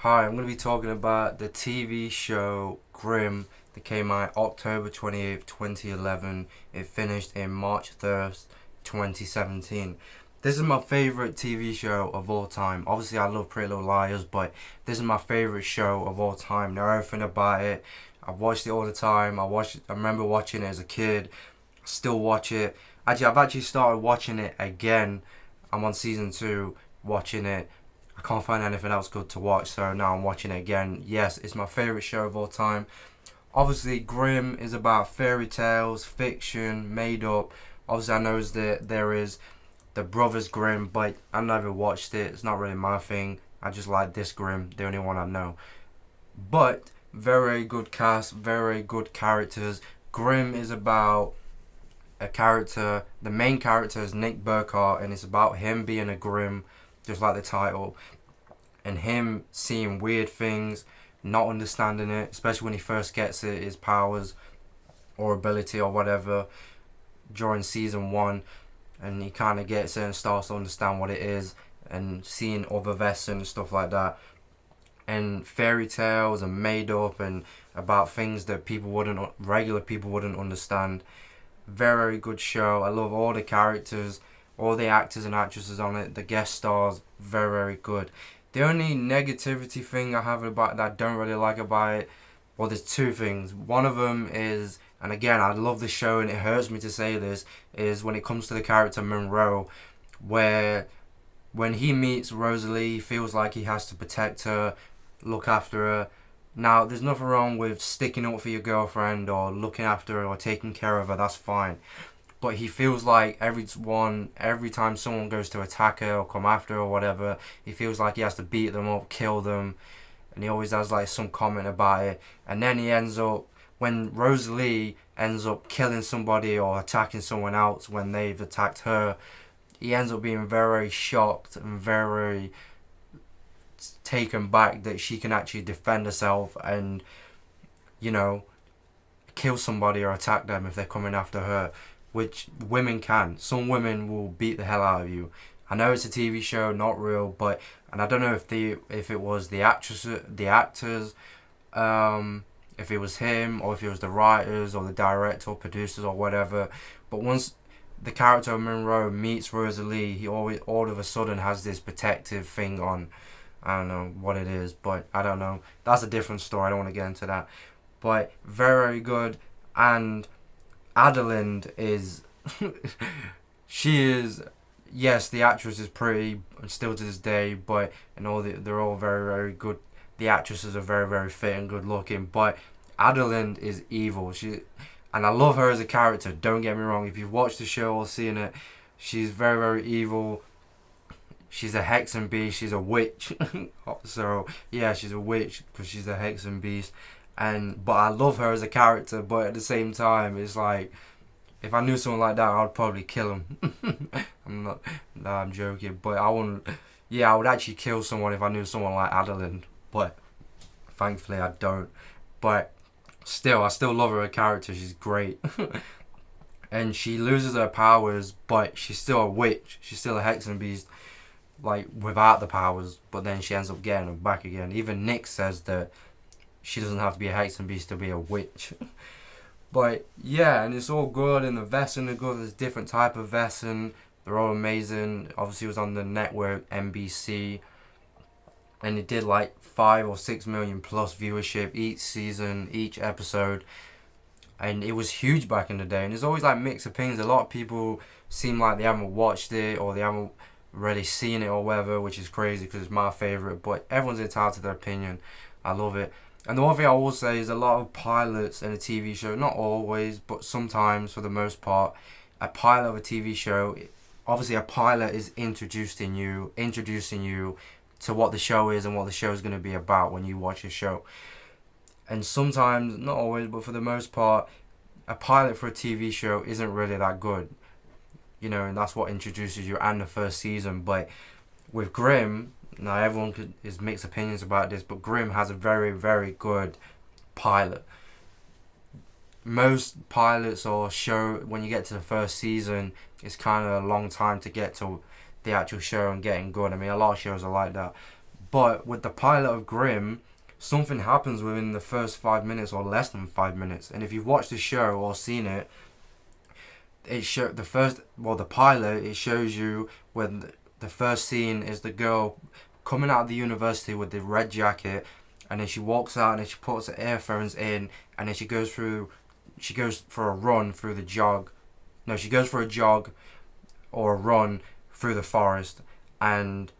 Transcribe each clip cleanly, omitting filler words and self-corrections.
Hi, I'm going to be talking about the TV show Grimm that came out October 28th, 2011. It finished in March 1st, 2017. This is my favorite TV show of all time. Obviously, I love Pretty Little Liars, but this is my favorite show of all time. Know everything about it. I've watched it all the time. I remember watching it as a kid. I still watch it. I've actually started watching it again. I'm on season 2, watching it. I can't find anything else good to watch, so now I'm watching it again. Yes, it's my favourite show of all time. Obviously, Grimm is about fairy tales, fiction, made up. Obviously, I know that there is the Brothers Grimm, but I never watched it. It's not really my thing. I just like this Grimm, the only one I know. But very good cast, very good characters. Grimm is about a character. The main character is Nick Burkhardt, and it's about him being a Grimm, just like the title, and him seeing weird things, not understanding it, especially when he first gets it, his powers or ability or whatever during season 1, and he kind of gets it and starts to understand what it is, and seeing other vests and stuff like that, and fairy tales and made up and about things that regular people wouldn't understand. Very good show. I love all the characters, all the actors and actresses on it, the guest stars, very good. The only negativity thing I have about that I don't really like about it, well, there's two things. One of them is, and again, I love the show and it hurts me to say this, is when it comes to the character Monroe, where when he meets Rosalie, he feels like he has to protect her, look after her. Now, there's nothing wrong with sticking up for your girlfriend or looking after her or taking care of her, that's fine. But he feels like every time someone goes to attack her or come after her or whatever, he feels like he has to beat them up, kill them, and he always has like some comment about it. And then he ends up, when Rosalie ends up killing somebody or attacking someone else when they've attacked her, he ends up being very shocked and very taken back that she can actually defend herself and, you know, kill somebody or attack them if they're coming after her, which women can. Some women will beat the hell out of you. I know it's a TV show, not real, but, and I don't know if it was the actors, if it was him or if it was the writers or the director or producers or whatever. But once the character of Monroe meets Rosalie, he always all of a sudden has this protective thing on. I don't know what it is, but I don't know. That's a different story. I don't want to get into that. But very good. And Adeline is she is, yes, the actress is pretty still to this day, but they're all very good. The actresses are very fit and good looking, but Adeline is evil. And I love her as a character, don't get me wrong. If you've watched the show or seen it, she's very evil. She's a hexen beast. She's a witch. So yeah, she's a witch because she's a hexen beast. But I love her as a character. But at the same time, it's like, if I knew someone like that, I'd probably kill him. I'm joking. But I wouldn't. Yeah, I would actually kill someone if I knew someone like Adeline. But thankfully, I don't. But still, I still love her as a character. She's great. And she loses her powers, but she's still a witch. She's still a hexen beast, like without the powers, but then she ends up getting them back again. Even Nick says that she doesn't have to be a hexen beast to be a witch. But yeah, and it's all good, and the Vesson are good. There's different type of Vesson. They're all amazing. Obviously, it was on the network NBC, and it did like 5 or 6 million plus viewership each season, each episode, and it was huge back in the day. And there's always like mixed opinions. A lot of people seem like they haven't watched it or they haven't really seen it or whatever, which is crazy because it's my favourite, but everyone's entitled to their opinion. I love it. And the one thing I will say is a lot of pilots in a TV show, not always, but sometimes, for the most part, a pilot of a TV show, obviously a pilot is introducing you to what the show is and what the show is going to be about when you watch a show. And sometimes, not always, but for the most part, a pilot for a TV show isn't really that good. You know, and that's what introduces you and the first season. But with Grimm, now everyone is mixed opinions about this, but Grimm has a very good pilot. Most pilots or show, when you get to the first season, it's kind of a long time to get to the actual show and getting good. I mean, a lot of shows are like that. But with the pilot of Grimm, something happens within the first 5 minutes or less than 5 minutes. And if you've watched the show or seen it, the pilot, it shows you when the first scene is the girl coming out of the university with the red jacket, and then she walks out and then she puts the earphones in, and then she goes for a run through the jog. No, she goes for a jog or a run through the forest, and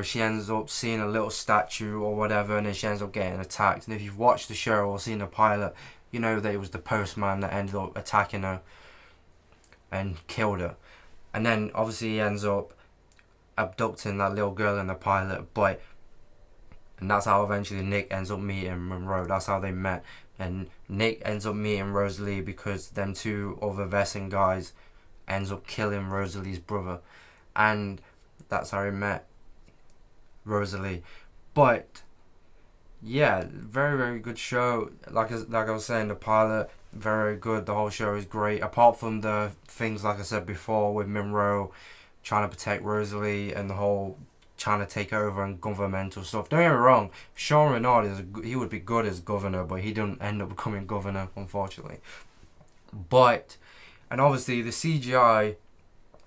she ends up seeing a little statue or whatever, and then she ends up getting attacked. And if you've watched the show or seen the pilot, you know that it was the postman that ended up attacking her and killed her. And then obviously he ends up abducting that little girl in the pilot, and that's how eventually Nick ends up meeting Monroe. That's how they met. And Nick ends up meeting Rosalie because them two other Vesson guys ends up killing Rosalie's brother. And that's how he met Rosalie. But yeah, very, very good show. Like I was saying, the pilot, very good. The whole show is great. Apart from the things, like I said before, with Monroe trying to protect Rosalie and the whole trying to take over and governmental stuff. Don't get me wrong, Sean Renaud he would be good as governor, but he didn't end up becoming governor, unfortunately. And obviously the CGI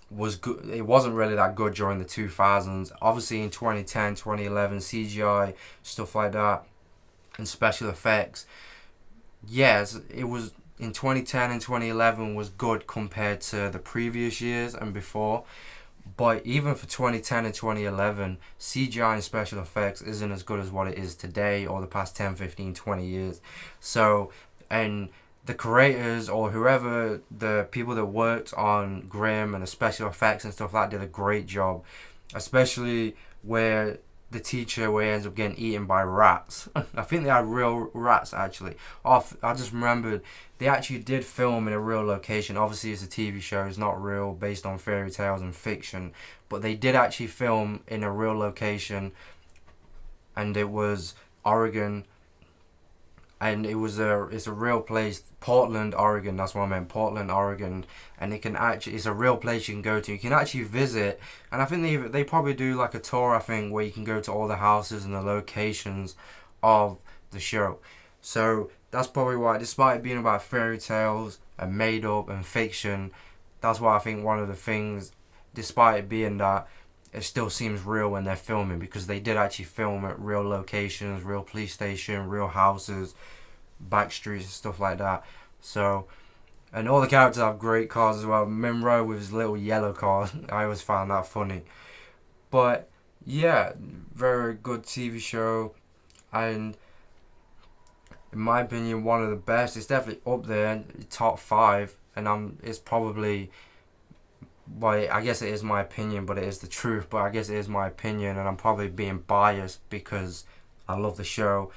was good. It wasn't really that good during the 2000s. Obviously in 2010, 2011, CGI, stuff like that, and special effects. Yes, it was in 2010 and 2011 was good compared to the previous years and before. But even for 2010 and 2011, CGI and special effects isn't as good as what it is today or the past 10, 15, 20 years. So, and the creators or whoever, the people that worked on Grimm and the special effects and stuff like that did a great job. Especially where the teacher ends up getting eaten by rats. I think they had real rats actually. I just remembered they actually did film in a real location. Obviously it's a TV show, it's not real, based on fairy tales and fiction. But they did actually film in a real location, and it was Oregon. And it's a real place, Portland, Oregon. That's what I meant, Portland, Oregon. And it's a real place you can go to. You can actually visit, and I think they probably do like a tour, I think, where you can go to all the houses and the locations of the show. So that's probably why, despite it being about fairy tales and made up and fiction, that's why I think one of the things, despite it being that, it still seems real when they're filming, because they did actually film at real locations, real police station, real houses, back streets and stuff like that. So, and all the characters have great cars as well. Monroe with his little yellow car, I always found that funny. But yeah, very good TV show, and in my opinion, one of the best. It's definitely up there, top 5, and it's probably, well, I guess it is my opinion, but it is the truth. But I guess it is my opinion, and I'm probably being biased because I love the show,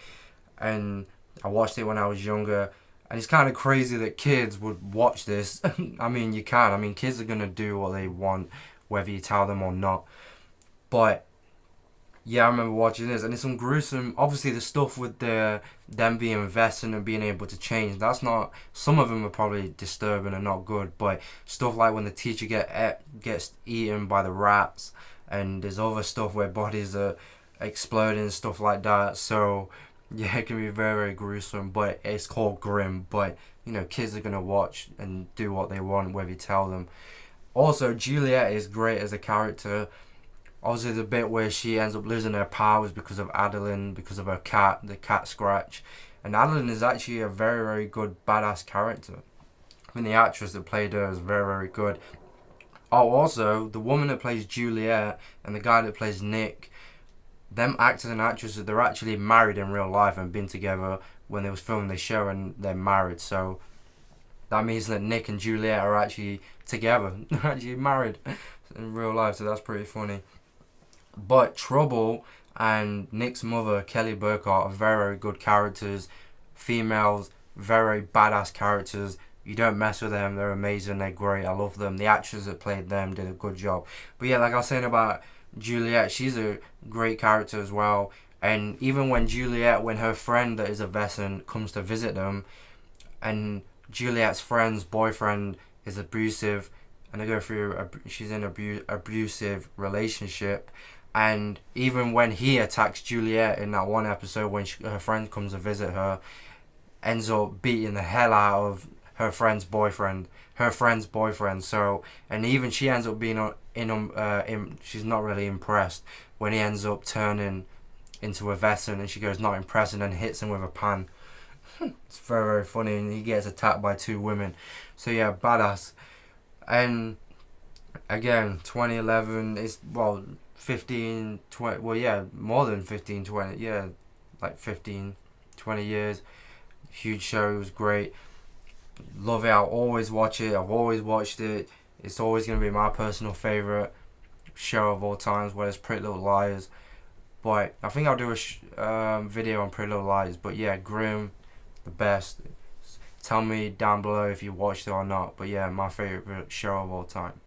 and I watched it when I was younger. And it's kind of crazy that kids would watch this. I mean, you can. I mean, kids are going to do what they want, whether you tell them or not. But yeah, I remember watching this, and it's some gruesome. Obviously, the stuff with them being vested and being able to change. That's not. Some of them are probably disturbing and not good, but stuff like when the teacher gets eaten by the rats, and there's other stuff where bodies are exploding and stuff like that. So yeah, it can be very, very gruesome, but it's called Grimm. But kids are gonna watch and do what they want, whether you tell them. Also, Juliet is great as a character. Obviously, the bit where she ends up losing her powers because of Adeline, because of her cat, the cat Scratch. And Adeline is actually a very, very good badass character. I mean, the actress that played her is very, very good. Oh, also, the woman that plays Juliet and the guy that plays Nick, them actors and actresses, they're actually married in real life and been together when they was filming the show, and they're married. So that means that Nick and Juliet are actually together. They're actually married in real life, so that's pretty funny. But Trouble and Nick's mother, Kelly Burkhart, are very, very good characters. Females, very badass characters. You don't mess with them, they're amazing, they're great, I love them. The actors that played them did a good job. But yeah, like I was saying about Juliet, she's a great character as well. And even when her friend that is a Vesson comes to visit them, and Juliet's friend's boyfriend is abusive, and they go through, she's in abusive relationship, And even when he attacks Juliet in that one episode, when her friend comes to visit her, ends up beating the hell out of her friend's boyfriend. So, and even she ends up being she's not really impressed when he ends up turning into a veteran, and she goes not impressed, and then hits him with a pan. It's very, very funny, and he gets attacked by 2 women. So yeah, badass. And again, 2011 is, well, 15, 20, well yeah, more than 15, 20, yeah, like 15, 20 years. Huge show, it was great. Love it, I'll always watch it, I've always watched it. It's always going to be my personal favourite show of all times, whether it's Pretty Little Liars. But I think I'll do a video on Pretty Little Liars. But yeah, Grimm, the best. Tell me down below if you watched it or not. But yeah, my favourite show of all time.